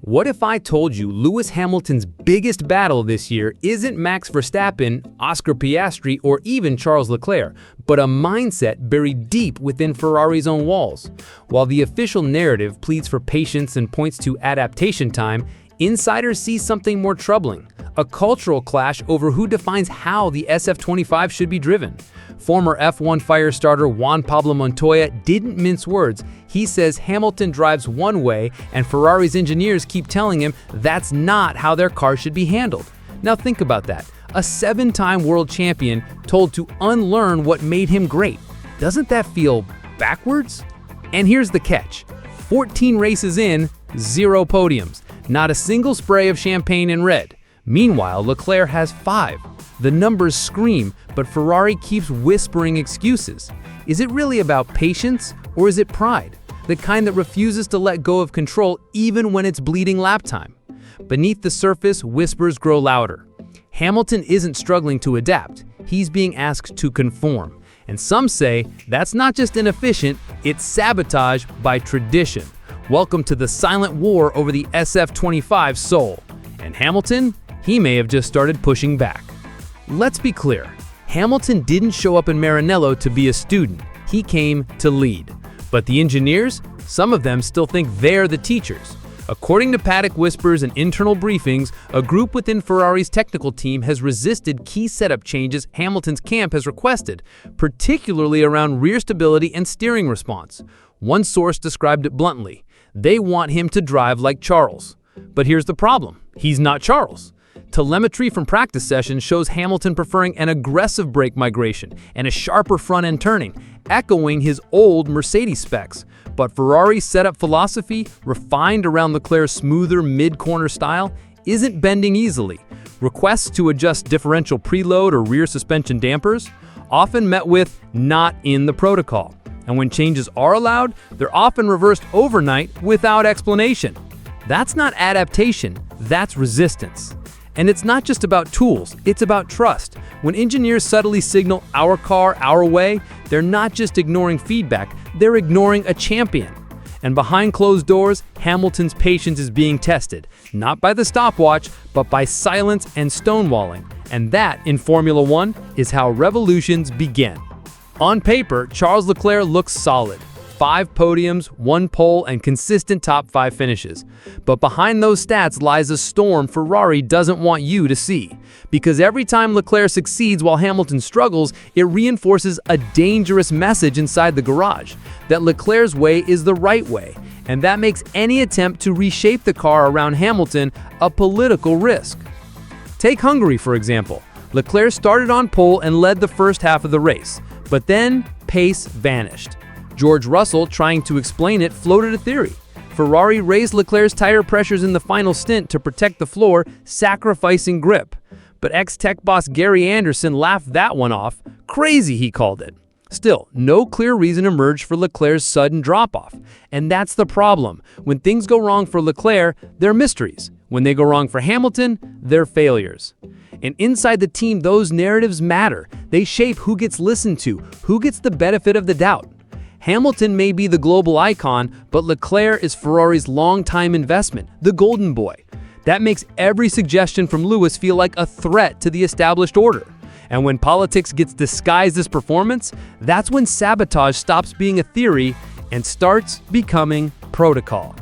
What if I told you Lewis Hamilton's biggest battle this year isn't Max Verstappen, Oscar Piastri, or even Charles Leclerc, but a mindset buried deep within Ferrari's own walls? While the official narrative pleads for patience and points to adaptation time, insiders see something more troubling: a cultural clash over who defines how the SF25 should be driven. Former F1 fire starter Juan Pablo Montoya didn't mince words. He says Hamilton drives one way, and Ferrari's engineers keep telling him that's not how their car should be handled. Now think about that. A 7-time world champion told to unlearn what made him great. Doesn't that feel backwards? And here's the catch. 14 races in, 0 podiums. Not a single spray of champagne in red. Meanwhile, Leclerc has 5. The numbers scream, but Ferrari keeps whispering excuses. Is it really about patience, or is it pride? The kind that refuses to let go of control even when it's bleeding lap time. Beneath the surface, whispers grow louder. Hamilton isn't struggling to adapt. He's being asked to conform. And some say that's not just inefficient, it's sabotage by tradition. Welcome to the silent war over the SF25 soul. And Hamilton, he may have just started pushing back. Let's be clear, Hamilton didn't show up in Maranello to be a student. He came to lead. But the engineers, some of them still think they're the teachers. According to paddock whispers and internal briefings, a group within Ferrari's technical team has resisted key setup changes Hamilton's camp has requested, particularly around rear stability and steering response. One source described it bluntly: they want him to drive like Charles. But here's the problem: he's not Charles. Telemetry from practice sessions shows Hamilton preferring an aggressive brake migration and a sharper front-end turning, echoing his old Mercedes specs. But Ferrari's setup philosophy, refined around Leclerc's smoother mid-corner style, isn't bending easily. Requests to adjust differential preload or rear suspension dampers, often met with "not in the protocol." And when changes are allowed, they're often reversed overnight without explanation. That's not adaptation, that's resistance. And it's not just about tools, it's about trust. When engineers subtly signal "our car, our way," they're not just ignoring feedback, they're ignoring a champion. And behind closed doors, Hamilton's patience is being tested, not by the stopwatch, but by silence and stonewalling. And that, in Formula One, is how revolutions begin. On paper, Charles Leclerc looks solid. 5 podiums, 1 pole, and consistent top 5 finishes. But behind those stats lies a storm Ferrari doesn't want you to see. Because every time Leclerc succeeds while Hamilton struggles, it reinforces a dangerous message inside the garage: that Leclerc's way is the right way. And that makes any attempt to reshape the car around Hamilton a political risk. Take Hungary, for example. Leclerc started on pole and led the first half of the race. But then, pace vanished. George Russell, trying to explain it, floated a theory. Ferrari raised Leclerc's tire pressures in the final stint to protect the floor, sacrificing grip. But ex-tech boss Gary Anderson laughed that one off. Crazy, he called it. Still, no clear reason emerged for Leclerc's sudden drop-off. And that's the problem. When things go wrong for Leclerc, they're mysteries. When they go wrong for Hamilton, they're failures. And inside the team, those narratives matter. They shape who gets listened to, who gets the benefit of the doubt. Hamilton may be the global icon, but Leclerc is Ferrari's longtime investment, the golden boy. That makes every suggestion from Lewis feel like a threat to the established order. And when politics gets disguised as performance, that's when sabotage stops being a theory and starts becoming protocol.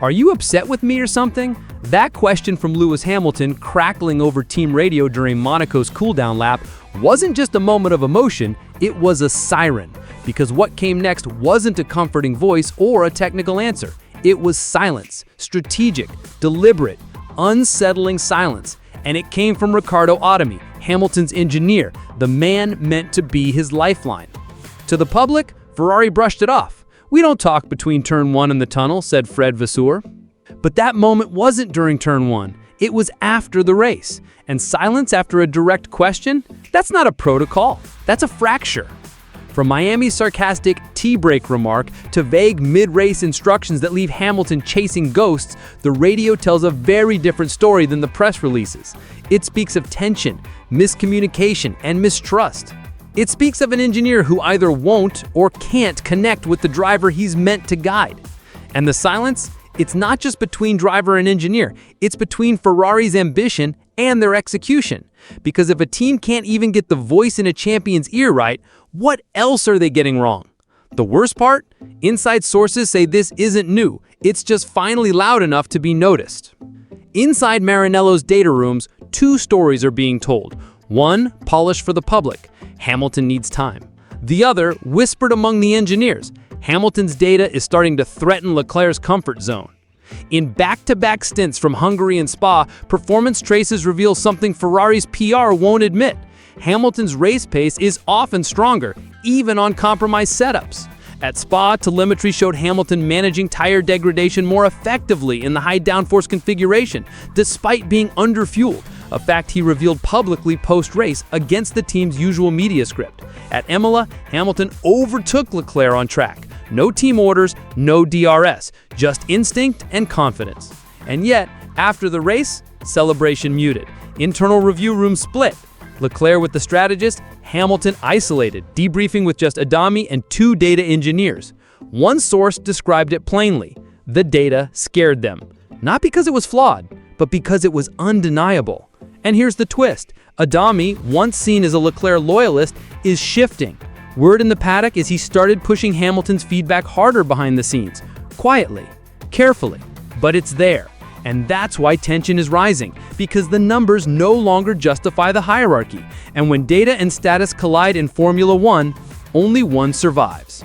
Are you upset with me or something? That question from Lewis Hamilton, crackling over team radio during Monaco's cooldown lap, wasn't just a moment of emotion, it was a siren. Because what came next wasn't a comforting voice or a technical answer. It was silence, strategic, deliberate, unsettling silence. And it came from Riccardo Ottami, Hamilton's engineer, the man meant to be his lifeline. To the public, Ferrari brushed it off. "We don't talk between turn 1 and the tunnel," said Fred Vasseur. But that moment wasn't during turn 1. It was after the race. And silence after a direct question? That's not a protocol. That's a fracture. From Miami's sarcastic tea-break remark to vague mid-race instructions that leave Hamilton chasing ghosts, the radio tells a very different story than the press releases. It speaks of tension, miscommunication, and mistrust. It speaks of an engineer who either won't or can't connect with the driver he's meant to guide. And the silence? It's not just between driver and engineer, it's between Ferrari's ambition and their execution. Because if a team can't even get the voice in a champion's ear right, what else are they getting wrong? The worst part? Inside sources say this isn't new, it's just finally loud enough to be noticed. Inside Maranello's data rooms, two stories are being told. One, polished for the public, Hamilton needs time. The other, whispered among the engineers, Hamilton's data is starting to threaten Leclerc's comfort zone. In back-to-back stints from Hungary and Spa, performance traces reveal something Ferrari's PR won't admit. Hamilton's race pace is often stronger, even on compromised setups. At Spa, telemetry showed Hamilton managing tire degradation more effectively in the high downforce configuration, despite being underfueled, a fact he revealed publicly post-race against the team's usual media script. At Imola, Hamilton overtook Leclerc on track. No team orders, no DRS, just instinct and confidence. And yet, after the race, celebration muted. Internal review room split. Leclerc with the strategist, Hamilton isolated, debriefing with just Adami and two data engineers. One source described it plainly. The data scared them. Not because it was flawed, but because it was undeniable. And here's the twist. Adami, once seen as a Leclerc loyalist, is shifting. Word in the paddock is he started pushing Hamilton's feedback harder behind the scenes. Quietly, carefully, but it's there. And that's why tension is rising, because the numbers no longer justify the hierarchy. And when data and status collide in Formula One, only one survives.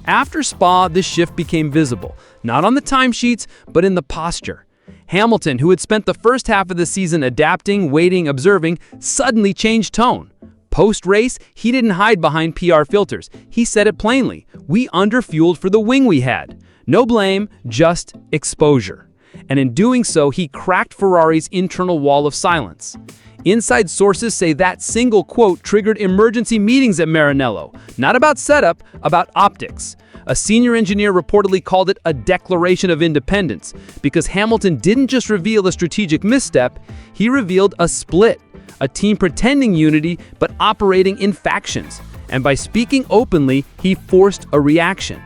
After Spa, this shift became visible, not on the timesheets, but in the posture. Hamilton, who had spent the first half of the season adapting, waiting, observing, suddenly changed tone. Post-race, he didn't hide behind PR filters. He said it plainly. We underfueled for the wing we had. No blame, just exposure. And in doing so, he cracked Ferrari's internal wall of silence. Inside sources say that single quote triggered emergency meetings at Maranello, not about setup, about optics. A senior engineer reportedly called it a declaration of independence, because Hamilton didn't just reveal a strategic misstep, he revealed a split, a team pretending unity but operating in factions. And by speaking openly, he forced a reaction.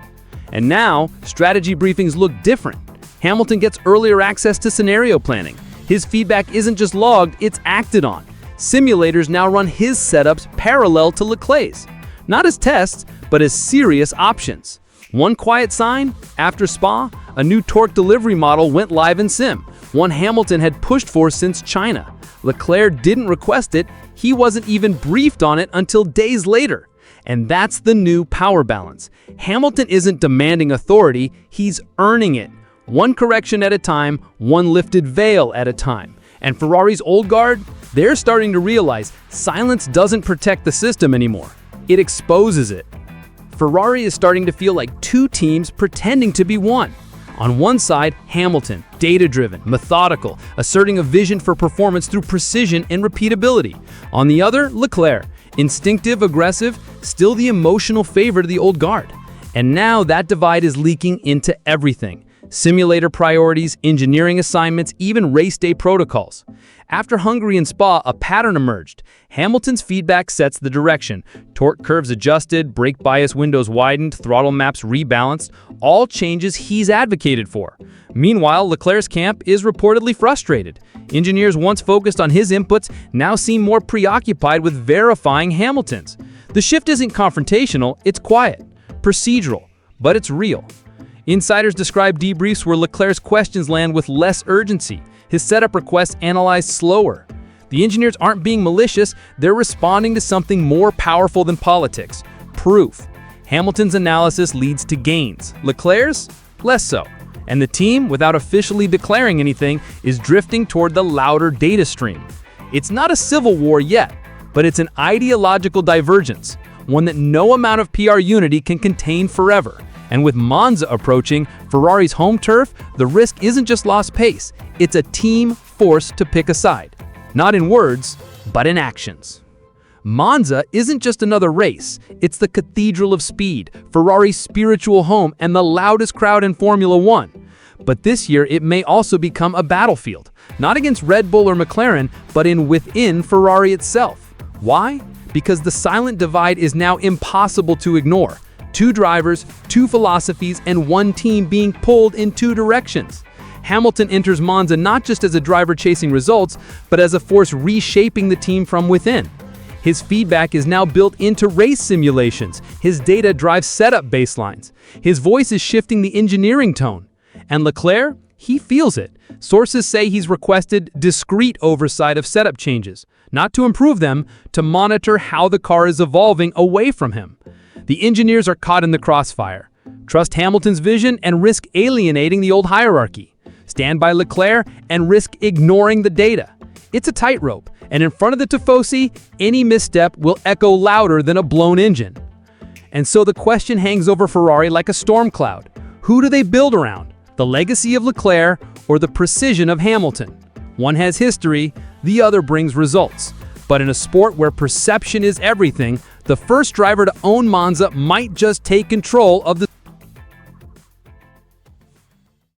And now, strategy briefings look different. Hamilton gets earlier access to scenario planning. His feedback isn't just logged, it's acted on. Simulators now run his setups parallel to Leclerc's. Not as tests, but as serious options. One quiet sign, after Spa, a new torque delivery model went live in Sim, one Hamilton had pushed for since China. Leclerc didn't request it, he wasn't even briefed on it until days later. And that's the new power balance. Hamilton isn't demanding authority, he's earning it. One correction at a time, one lifted veil at a time. And Ferrari's old guard, they're starting to realize silence doesn't protect the system anymore. It exposes it. Ferrari is starting to feel like two teams pretending to be one. On one side, Hamilton, data-driven, methodical, asserting a vision for performance through precision and repeatability. On the other, Leclerc, instinctive, aggressive, still the emotional favorite of the old guard. And now that divide is leaking into everything. Simulator priorities, engineering assignments, even race day protocols. After Hungary and Spa, a pattern emerged. Hamilton's feedback sets the direction. Torque curves adjusted, brake bias windows widened, throttle maps rebalanced, all changes he's advocated for. Meanwhile, Leclerc's camp is reportedly frustrated. Engineers once focused on his inputs now seem more preoccupied with verifying Hamilton's. The shift isn't confrontational, it's quiet, procedural, but it's real. Insiders describe debriefs where Leclerc's questions land with less urgency, his setup requests analyzed slower. The engineers aren't being malicious, they're responding to something more powerful than politics: proof. Hamilton's analysis leads to gains, Leclerc's less so. And the team, without officially declaring anything, is drifting toward the louder data stream. It's not a civil war yet, but it's an ideological divergence, one that no amount of PR unity can contain forever. And with Monza approaching, Ferrari's home turf, the risk isn't just lost pace, it's a team forced to pick a side. Not in words, but in actions. Monza isn't just another race, it's the cathedral of speed, Ferrari's spiritual home, and the loudest crowd in Formula One. But this year, it may also become a battlefield, not against Red Bull or McLaren, but within Ferrari itself. Why? Because the silent divide is now impossible to ignore. Two drivers, two philosophies, and one team being pulled in two directions. Hamilton enters Monza not just as a driver chasing results, but as a force reshaping the team from within. His feedback is now built into race simulations. His data drives setup baselines. His voice is shifting the engineering tone. And Leclerc, he feels it. Sources say he's requested discreet oversight of setup changes, not to improve them, to monitor how the car is evolving away from him. The engineers are caught in the crossfire. Trust Hamilton's vision and risk alienating the old hierarchy. Stand by Leclerc and risk ignoring the data. It's a tightrope, and in front of the Tifosi, any misstep will echo louder than a blown engine. And so the question hangs over Ferrari like a storm cloud. Who do they build around? The legacy of Leclerc or the precision of Hamilton? One has history, the other brings results. But in a sport where perception is everything, the first driver to own Monza might just take control of the